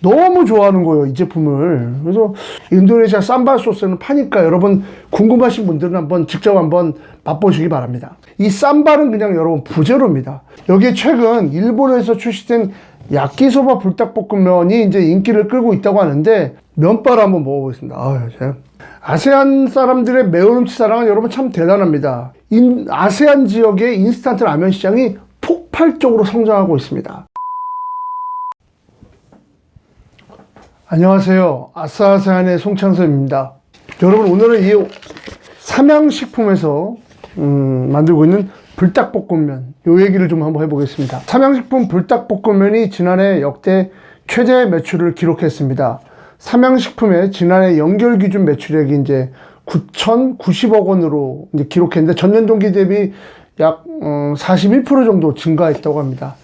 너무 좋아하는 거예요, 이 제품을. 그래서 인도네시아 쌈발 소스는 파니까 여러분 궁금하신 분들은 한번 직접 한번 맛보시기 바랍니다. 이 쌈발은 그냥 여러분 부재료입니다. 여기에 최근 일본에서 출시된 야끼소바 불닭볶음면이 이제 인기를 끌고 있다고 하는데, 면발 한번 먹어보겠습니다. 아세안 사람들의 매운 음식 사랑은 여러분 참 대단합니다. 아세안 지역의 인스턴트 라면 시장이 폭발적으로 성장하고 있습니다. 안녕하세요. 아싸아세안의 송창섭입니다. 여러분, 오늘은 이 삼양식품에서 만들고 있는 불닭볶음면, 요 얘기를 좀 한번 해보겠습니다. 삼양식품 불닭볶음면이 지난해 역대 최대 매출을 기록했습니다. 삼양식품의 지난해 연결 기준 매출액이 이제 9,090억 원으로 이제 기록했는데, 전년 동기 대비 약 41% 정도 증가했다고 합니다.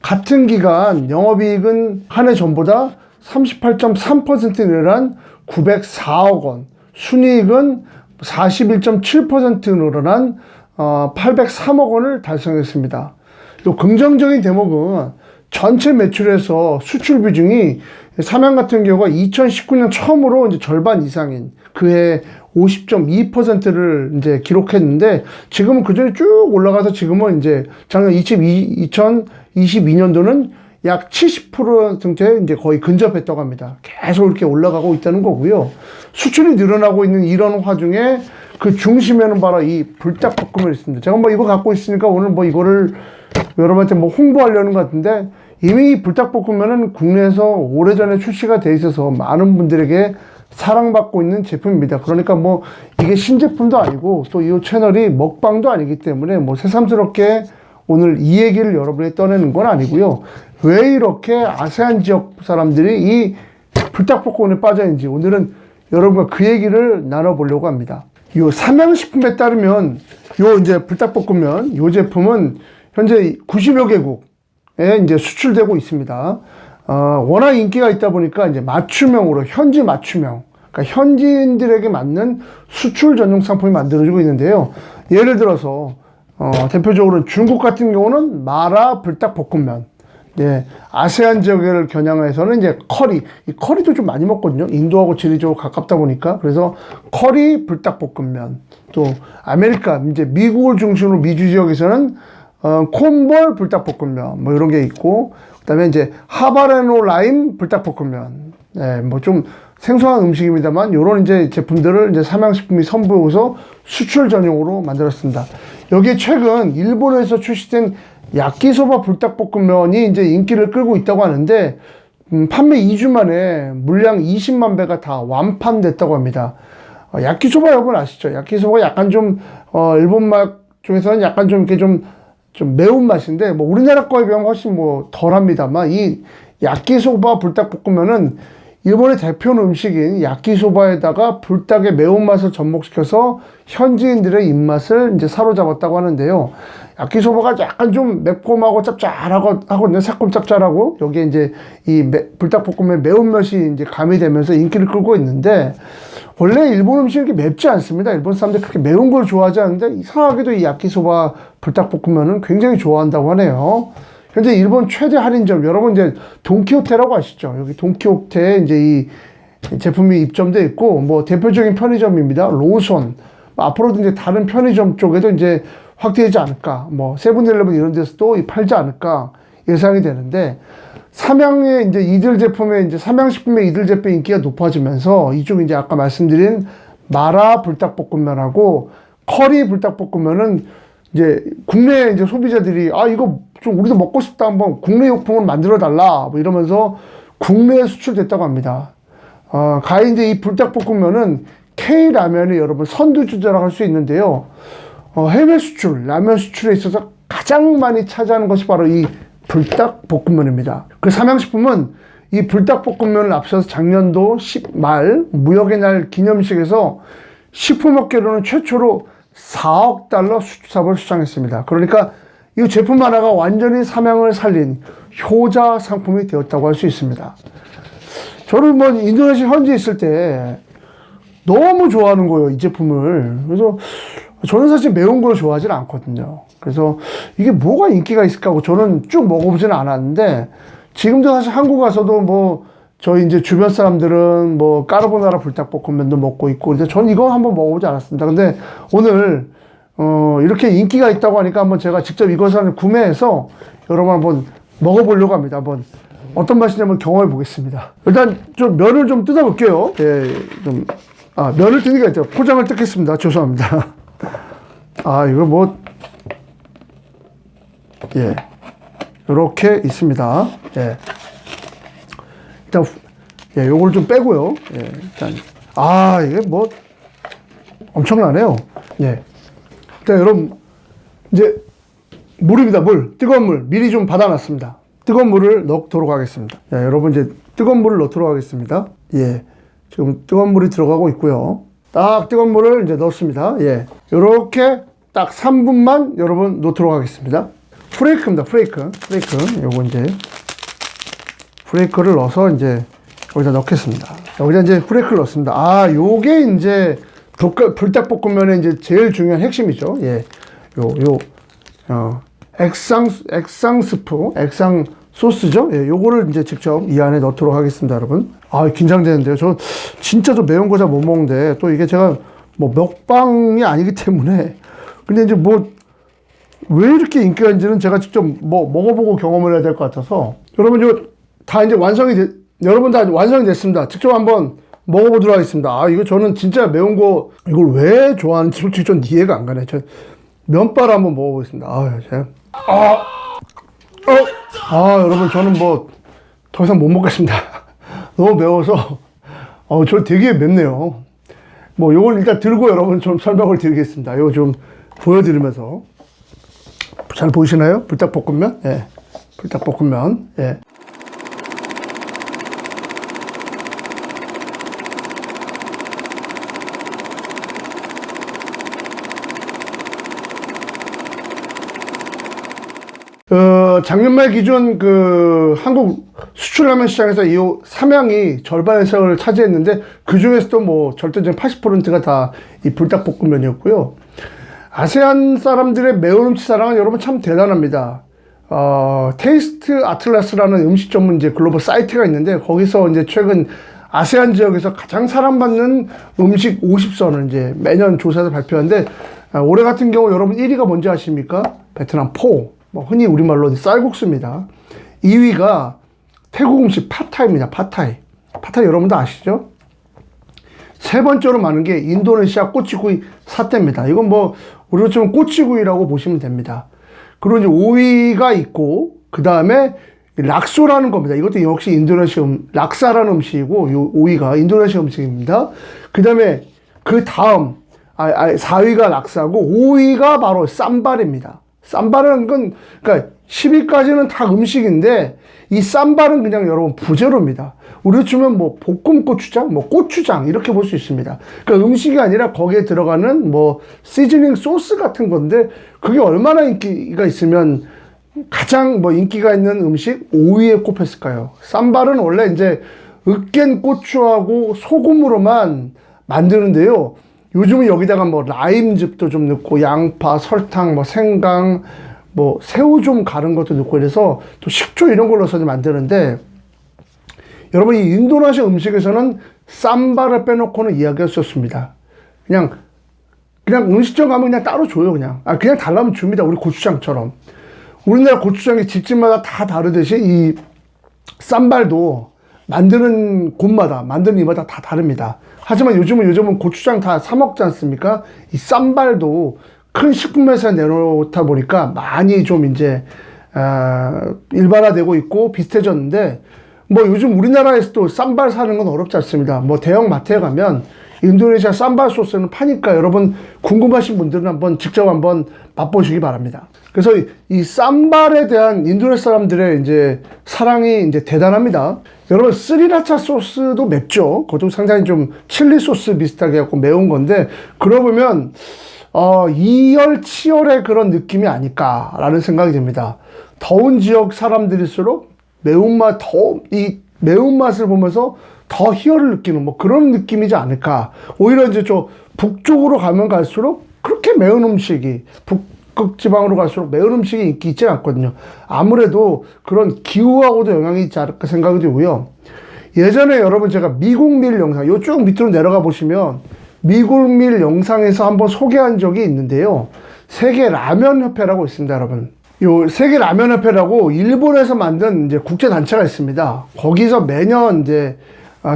같은 기간 영업이익은 한 해 전보다 38.3% 늘어난 904억 원, 순이익은 41.7% 늘어난 803억 원을 달성했습니다. 또 긍정적인 대목은 전체 매출에서 수출 비중이 삼양 같은 경우가 2019년 처음으로 이제 절반 이상인 그해 50.2%를 이제 기록했는데, 지금은 그전에 쭉 올라가서 지금은 이제 작년 2022년도는 약 70%에 이제 거의 근접했다고 합니다. 계속 이렇게 올라가고 있다는 거고요. 수출이 늘어나고 있는 이런 와중에 그 중심에는 바로 이 불닭볶음면이 있습니다. 제가 뭐 이거 갖고 있으니까 오늘 뭐 이거를 여러분한테 뭐 홍보하려는 것 같은데, 이미 이 불닭볶음면은 국내에서 오래전에 출시가 돼 있어서 많은 분들에게 사랑받고 있는 제품입니다. 그러니까 뭐 이게 신제품도 아니고 또 이 채널이 먹방도 아니기 때문에 뭐 새삼스럽게 오늘 이 얘기를 여러분에게 떠내는 건 아니고요. 왜 이렇게 아세안 지역 사람들이 이 불닭볶음면에 빠져있는지 오늘은 여러분과 그 얘기를 나눠보려고 합니다. 요 삼양식품에 따르면 요 이제 불닭볶음면 요 제품은 현재 90여 개국에 이제 수출되고 있습니다. 워낙 인기가 있다 보니까 이제 맞춤형으로 현지 맞춤형, 그러니까 현지인들에게 맞는 수출 전용 상품이 만들어지고 있는데요. 예를 들어서 대표적으로 중국 같은 경우는 마라 불닭볶음면, 예, 아세안 지역을 겨냥해서는 이제 커리, 이 커리도 좀 많이 먹거든요. 인도하고 지리적으로 가깝다 보니까. 그래서 커리 불닭볶음면, 또 아메리카, 이제 미국을 중심으로 미주 지역에서는 콘볼 불닭볶음면, 뭐 이런 게 있고, 그 다음에 이제 하바네로 라임 불닭볶음면, 예, 뭐 좀 생소한 음식입니다만, 요런 이제 제품들을 이제 삼양식품이 선보여서 수출 전용으로 만들었습니다. 여기에 최근 일본에서 출시된 야끼소바 불닭볶음면이 이제 인기를 끌고 있다고 하는데, 판매 2주 만에 물량 20만 배가 다 완판됐다고 합니다. 야끼소바 여러분 아시죠? 야끼소바가 약간 좀, 일본 맛 중에서는 약간 좀 이렇게 좀 매운 맛인데, 뭐 우리나라 거에 비하면 훨씬 뭐 덜 합니다만, 이 야끼소바 불닭볶음면은 일본의 대표 음식인 야끼소바에다가 불닭의 매운맛을 접목시켜서 현지인들의 입맛을 이제 사로잡았다고 하는데요. 야끼소바가 약간 좀 매콤하고 짭짤하거든요. 새콤 짭짤하고, 여기에 이제 이 불닭볶음면 매운맛이 이제 가미되면서 인기를 끌고 있는데, 원래 일본 음식이 이렇게 맵지 않습니다. 일본 사람들이 그렇게 매운 걸 좋아하지 않는데, 이상하게도 이 야끼소바 불닭볶음면은 굉장히 좋아한다고 하네요. 현재 일본 최대 할인점, 여러분 이제 돈키호테라고 아시죠? 여기 돈키호테에 이제 이 제품이 입점돼 있고, 뭐 대표적인 편의점입니다. 로손, 앞으로도 이제 다른 편의점 쪽에도 이제 확대되지 않을까, 뭐 세븐일레븐 이런 데서도 팔지 않을까 예상이 되는데, 삼양의 이제 이들 제품의 이제 삼양식품의 이들 제품 인기가 높아지면서 이쪽 이제 아까 말씀드린 마라 불닭볶음면하고 커리 불닭볶음면은 이제 국내 이제 소비자들이 이거 좀 우리도 먹고 싶다, 한번 국내 용품을 만들어 달라 뭐 이러면서 국내에 수출됐다고 합니다. 가히 이제 이 불닭볶음면은 K라면이 여러분 선두주자라고 할 수 있는데요. 해외 수출, 라면 수출에 있어서 가장 많이 차지하는 것이 바로 이 불닭볶음면입니다. 그 삼양식품은 이 불닭볶음면을 앞서서 작년도 10말 무역의 날 기념식에서 식품업계로는 최초로 4억 달러 수출사업을 수상했습니다. 그러니까 이 제품 하나가 완전히 삼양을 살린 효자 상품이 되었다고 할 수 있습니다. 저는 뭐 인도네시아 현지에 있을 때 너무 좋아하는 거예요, 이 제품을. 그래서 저는 사실 매운 걸 좋아하진 않거든요. 그래서 이게 뭐가 인기가 있을까 하고 저는 쭉 먹어보지는 않았는데, 지금도 사실 한국 와서도 뭐 저희 이제 주변 사람들은 뭐 까르보나라 불닭볶음면도 먹고 있고, 근데 전 이거 한번 먹어보지 않았습니다. 근데 오늘 이렇게 인기가 있다고 하니까 한번 제가 직접 이것을 구매해서 여러분 한번 먹어보려고 합니다. 한번 어떤 맛이냐 한번 경험해 보겠습니다. 일단 좀 면을 좀 뜯어볼게요. 예, 면을 뜯는 게 아니라 포장을 뜯겠습니다. 죄송합니다. 이거 뭐, 예, 이렇게 있습니다. 예. 일단, 예, 요걸 좀 빼고요. 예, 일단, 이게 뭐, 엄청나네요. 예. 일단 여러분, 이제, 물입니다, 물. 뜨거운 물. 미리 좀 받아놨습니다. 뜨거운 물을 넣도록 하겠습니다. 자, 여러분, 이제, 뜨거운 물을 넣도록 하겠습니다. 예. 지금 뜨거운 물이 들어가고 있고요. 딱 뜨거운 물을 이제 넣습니다. 예. 요렇게 딱 3분만 여러분 놓도록 하겠습니다. 프레이크입니다, 프레이크. 요거 이제, 프레이크를 넣어서 이제 여기다 넣겠습니다. 여기다 이제 프레이크를 넣습니다. 요게 이제 불닭볶음면의 이제 제일 중요한 핵심이죠. 예. 액상 스프, 액상 소스죠. 예, 요거를 이제 직접 이 안에 넣도록 하겠습니다, 여러분. 긴장되는데요. 저 진짜 좀 매운 거 잘 못 먹는데, 또 이게 제가 뭐 먹방이 아니기 때문에, 근데 이제 뭐, 왜 이렇게 인기가 있는지는 제가 직접 뭐 먹어보고 경험을 해야 될 것 같아서, 여러분 이거 다 이제 여러분 다 완성이 됐습니다. 직접 한번 먹어보도록 하겠습니다. 이거 저는 진짜 매운 거, 이걸 왜 좋아하는지 솔직히 좀 이해가 안 가네. 저 면발 한번 먹어보겠습니다. 여러분, 저는 뭐, 더 이상 못 먹겠습니다. 너무 매워서, 저 되게 맵네요. 뭐, 요걸 일단 들고 여러분 좀 설명을 드리겠습니다. 요거 좀 보여드리면서. 잘 보이시나요? 불닭볶음면? 예. 불닭볶음면. 예. 작년 말 기준 한국 수출라면 시장에서 이 삼양이 절반의 시장을 차지했는데, 그 중에서도 뭐 절대적인 80%가 다 이 불닭볶음면이었고요. 아세안 사람들의 매운 음식 사랑은 여러분 참 대단합니다. 테이스트 아틀라스라는 음식 전문 이제 글로벌 사이트가 있는데, 거기서 이제 최근 아세안 지역에서 가장 사랑받는 음식 50선을 이제 매년 조사해서 발표하는데, 올해 같은 경우 여러분 1위가 뭔지 아십니까? 베트남 포. 뭐 흔히 우리말로 쌀국수입니다. 2위가 태국 음식 팟타이입니다. 팟타이 여러분도 아시죠? 세 번째로 많은 게 인도네시아 꼬치구이 사태입니다. 이건 뭐 우리로 치면 꼬치구이라고 보시면 됩니다. 그리고 이제 5위가 있고, 그 다음에 락소라는 겁니다. 이것도 역시 인도네시아 락사라는 음식이고, 요 5위가 인도네시아 음식입니다. 그 다음에 그 다음 4위가 락사고 5위가 바로 쌈발입니다. 쌈발은 그러니까 10위까지는 다 음식인데, 이 쌈발은 그냥 여러분 부재료입니다. 우리로 치면 뭐 볶음 고추장, 뭐 고추장 이렇게 볼 수 있습니다. 그러니까 음식이 아니라 거기에 들어가는 뭐 시즈닝 소스 같은 건데, 그게 얼마나 인기가 있으면 가장 뭐 인기가 있는 음식 5위에 꼽혔을까요? 쌈발은 원래 이제 으깬 고추하고 소금으로만 만드는데요. 요즘은 여기다가 뭐 라임즙도 좀 넣고, 양파, 설탕, 뭐 생강, 뭐 새우 좀 갈은 것도 넣고, 이래서 또 식초 이런 걸로 넣어서 만드는데, 여러분 이 인도네시아 음식에서는 쌈바를 빼놓고는 이야기할 수 없습니다. 그냥 음식점 가면 그냥 따로 줘요. 그냥 달라면 줍니다. 우리 고추장처럼. 우리나라 고추장이 집집마다 다 다르듯이 이 쌈발도 만드는 곳마다, 만드는 이마다 다 다릅니다. 하지만 요즘은 고추장 다 사 먹지 않습니까? 이 쌈발도 큰 식품회사에 내놓다 보니까 많이 좀 이제 일반화되고 있고 비슷해졌는데, 뭐 요즘 우리나라에서도 쌈발 사는 건 어렵지 않습니다. 뭐 대형 마트에 가면 인도네시아 쌈발 소스는 파니까, 여러분 궁금하신 분들은 한번 직접 한번 맛보시기 바랍니다. 그래서 이 쌈발에 대한 인도네시아 사람들의 이제 사랑이 이제 대단합니다. 여러분 스리라차 소스도 맵죠. 그것도 상당히 좀 칠리 소스 비슷하게 갖고 매운 건데, 그러고 보면 2열, 7열의 그런 느낌이 아닐까라는 생각이 듭니다. 더운 지역 사람들일수록 이 매운맛을 보면서 더 희열을 느끼는 뭐 그런 느낌이지 않을까. 오히려 이제 저 북쪽으로 가면 갈수록 그렇게 매운 음식이 북극지방으로 갈수록 매운 음식이 인기 있지 않거든요. 아무래도 그런 기후하고도 영향이 있지 않을까 생각이 들고요. 예전에 여러분 제가 미국밀 영상, 요 쭉 밑으로 내려가 보시면 미국밀 영상에서 한번 소개한 적이 있는데요. 세계 라면 협회라고 있습니다, 여러분. 요 세계 라면 협회라고 일본에서 만든 이제 국제 단체가 있습니다. 거기서 매년 이제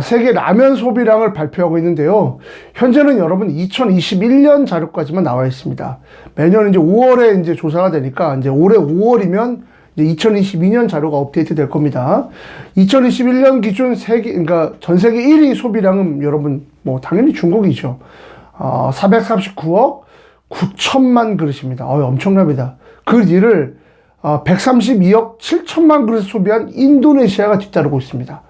세계 라면 소비량을 발표하고 있는데요. 현재는 여러분 2021년 자료까지만 나와 있습니다. 매년 이제 5월에 이제 조사가 되니까 이제 올해 5월이면 이제 2022년 자료가 업데이트 될 겁니다. 2021년 기준 그러니까 전 세계 1위 소비량은 여러분 뭐 당연히 중국이죠. 439억 9천만 그릇입니다. 엄청납니다. 그 뒤를 132억 7천만 그릇 소비한 인도네시아가 뒤따르고 있습니다.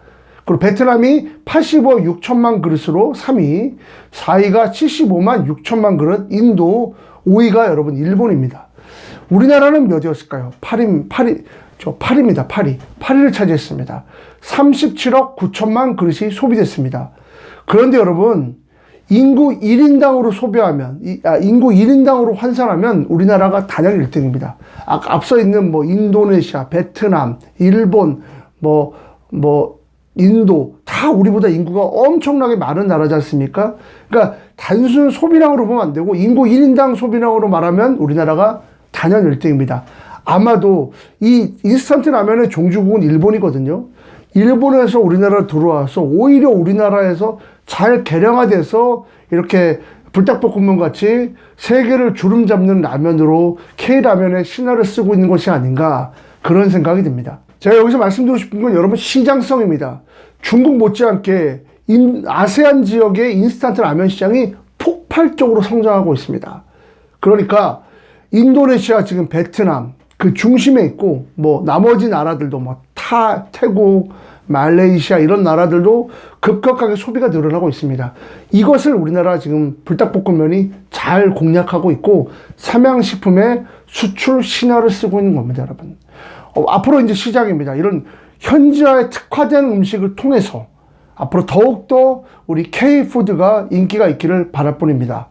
그리고 베트남이 85억 6천만 그릇으로 3위, 4위가 75만 6천만 그릇, 인도, 5위가 여러분 일본입니다. 우리나라는 몇이었을까요? 8위입니다. 8위를 차지했습니다. 37억 9천만 그릇이 소비됐습니다. 그런데 여러분, 인구 1인당으로 소비하면, 인구 1인당으로 환산하면 우리나라가 단연 1등입니다. 앞서 있는 뭐 인도네시아, 베트남, 일본, 인도, 다 우리보다 인구가 엄청나게 많은 나라지 않습니까? 그러니까 단순 소비량으로 보면 안 되고 인구 1인당 소비량으로 말하면 우리나라가 단연 1등입니다. 아마도 이 인스턴트 라면의 종주국은 일본이거든요. 일본에서 우리나라로 들어와서 오히려 우리나라에서 잘 개량화돼서 이렇게 불닭볶음면 같이 세계를 주름 잡는 라면으로 K라면의 신화를 쓰고 있는 것이 아닌가 그런 생각이 듭니다. 제가 여기서 말씀드리고 싶은 건 여러분 시장성입니다. 중국 못지않게 아세안 지역의 인스턴트 라면 시장이 폭발적으로 성장하고 있습니다. 그러니까 인도네시아, 지금 베트남 그 중심에 있고 뭐 나머지 나라들도 뭐 태국, 말레이시아 이런 나라들도 급격하게 소비가 늘어나고 있습니다. 이것을 우리나라 지금 불닭볶음면이 잘 공략하고 있고 삼양식품의 수출 신화를 쓰고 있는 겁니다, 여러분. 앞으로 이제 시작입니다. 이런 현지화에 특화된 음식을 통해서 앞으로 더욱더 우리 K푸드가 인기가 있기를 바랄 뿐입니다.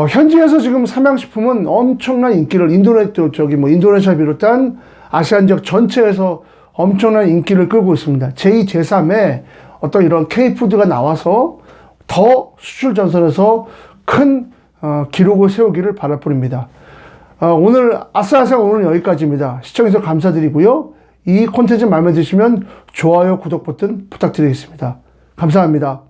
현지에서 지금 삼양식품은 엄청난 인기를 인도네시아 비롯한 아시안 지역 전체에서 엄청난 인기를 끌고 있습니다. 제2, 제3의 어떤 이런 K푸드가 나와서 더 수출 전선에서 큰 기록을 세우기를 바랄 뿐입니다. 오늘 아싸아싸 오늘은 여기까지입니다. 시청해주셔서 감사드리고요. 이 콘텐츠 마음에 드시면 좋아요, 구독 버튼 부탁드리겠습니다. 감사합니다.